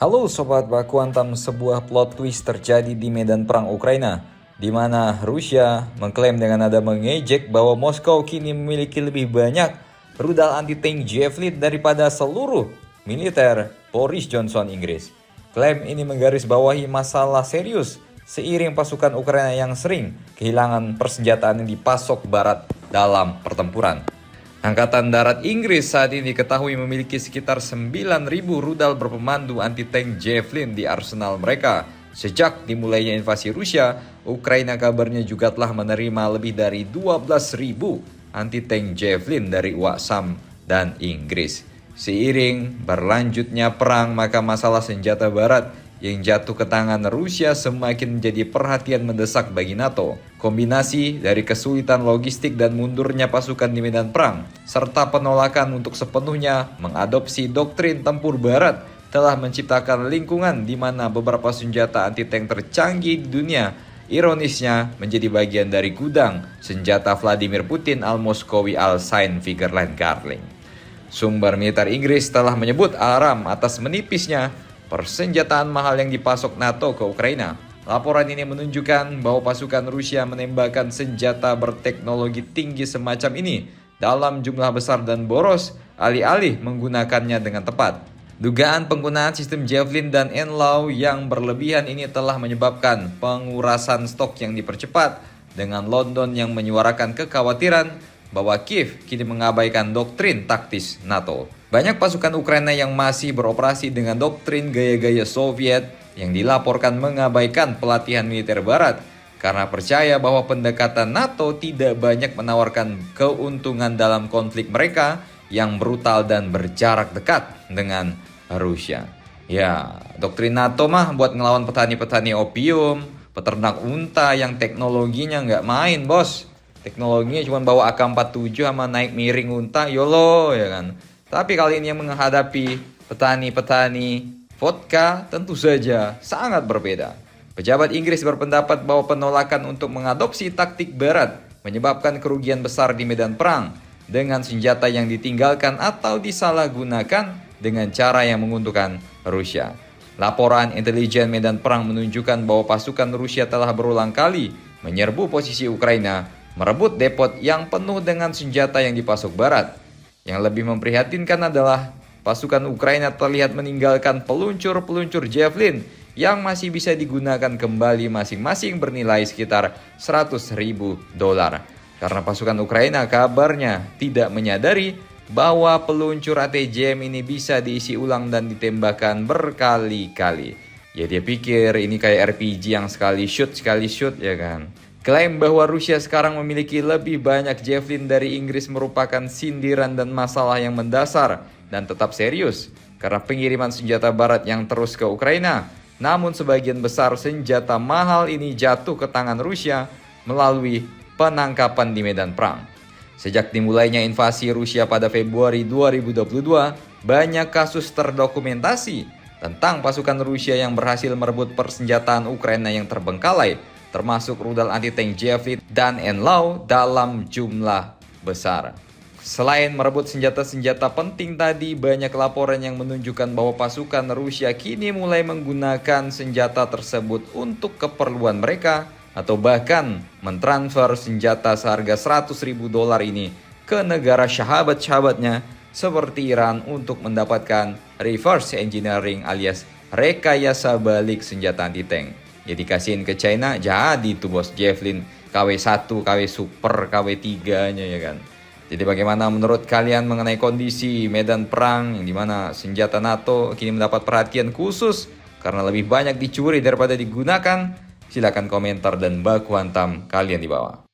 Halo Sobat Baku Hantam, sebuah plot twist terjadi di medan perang Ukraina, di mana Rusia mengklaim dengan nada mengejek bahwa Moskow kini memiliki lebih banyak rudal anti-tank Javelin daripada seluruh militer Boris Johnson Inggris. Klaim ini menggarisbawahi masalah serius seiring pasukan Ukraina yang sering kehilangan persenjataan yang dipasok Barat dalam pertempuran. Angkatan Darat Inggris saat ini diketahui memiliki sekitar 9.000 rudal berpemandu anti-tank Javelin di arsenal mereka. Sejak dimulainya invasi Rusia, Ukraina kabarnya juga telah menerima lebih dari 12.000 anti-tank Javelin dari Waksam dan Inggris. Seiring berlanjutnya perang, maka masalah senjata Barat yang jatuh ke tangan Rusia semakin menjadi perhatian mendesak bagi NATO. Kombinasi dari kesulitan logistik dan mundurnya pasukan di medan perang, serta penolakan untuk sepenuhnya mengadopsi doktrin tempur Barat telah menciptakan lingkungan di mana beberapa senjata anti-tank tercanggih di dunia ironisnya menjadi bagian dari gudang senjata Vladimir Putin al-Moskowi al-Saint-Vigerland Garling. Sumber militer Inggris telah menyebut alarm atas menipisnya persenjataan mahal yang dipasok NATO ke Ukraina. Laporan ini menunjukkan bahwa pasukan Rusia menembakkan senjata berteknologi tinggi semacam ini dalam jumlah besar dan boros, alih-alih menggunakannya dengan tepat. Dugaan penggunaan sistem Javelin dan NLAW yang berlebihan ini telah menyebabkan pengurasan stok yang dipercepat, dengan London yang menyuarakan kekhawatiran bahwa Kiev kini mengabaikan doktrin taktis NATO. Banyak pasukan Ukraina yang masih beroperasi dengan doktrin gaya-gaya Soviet yang dilaporkan mengabaikan pelatihan militer Barat karena percaya bahwa pendekatan NATO tidak banyak menawarkan keuntungan dalam konflik mereka yang brutal dan berjarak dekat dengan Rusia. Ya, doktrin NATO mah buat ngelawan petani-petani opium, peternak unta yang teknologinya nggak main, bos. Teknologinya cuma bawa AK-47 sama naik miring unta, yolo, ya kan. Tapi kali ini yang menghadapi petani-petani vodka tentu saja sangat berbeda. Pejabat Inggris berpendapat bahwa penolakan untuk mengadopsi taktik Barat menyebabkan kerugian besar di medan perang dengan senjata yang ditinggalkan atau disalahgunakan dengan cara yang menguntungkan Rusia. Laporan intelijen medan perang menunjukkan bahwa pasukan Rusia telah berulang kali menyerbu posisi Ukraina, merebut depot yang penuh dengan senjata yang dipasok Barat. Yang lebih memprihatinkan adalah pasukan Ukraina terlihat meninggalkan peluncur-peluncur Javelin yang masih bisa digunakan kembali masing-masing bernilai sekitar $100.000. Karena pasukan Ukraina kabarnya tidak menyadari bahwa peluncur ATGM ini bisa diisi ulang dan ditembakkan berkali-kali. Ya dia pikir ini kayak RPG yang sekali shoot ya kan. Klaim bahwa Rusia sekarang memiliki lebih banyak Javelin dari Inggris merupakan sindiran dan masalah yang mendasar dan tetap serius karena pengiriman senjata Barat yang terus ke Ukraina. Namun sebagian besar senjata mahal ini jatuh ke tangan Rusia melalui penangkapan di medan perang. Sejak dimulainya invasi Rusia pada Februari 2022, banyak kasus terdokumentasi tentang pasukan Rusia yang berhasil merebut persenjataan Ukraina yang terbengkalai, termasuk rudal anti-tank Javelin dan NLAW dalam jumlah besar. Selain merebut senjata-senjata penting tadi, banyak laporan yang menunjukkan bahwa pasukan Rusia kini mulai menggunakan senjata tersebut untuk keperluan mereka atau bahkan mentransfer senjata seharga $100.000 ini ke negara sahabat-sahabatnya seperti Iran untuk mendapatkan reverse engineering alias rekayasa balik senjata anti-tank. Ya dikasihin ke China, jadi tuh bos Javelin KW1, KW Super, KW3-nya ya kan. Jadi bagaimana menurut kalian mengenai kondisi medan perang yang dimana senjata NATO kini mendapat perhatian khusus karena lebih banyak dicuri daripada digunakan? Silakan komentar dan baku hantam kalian di bawah.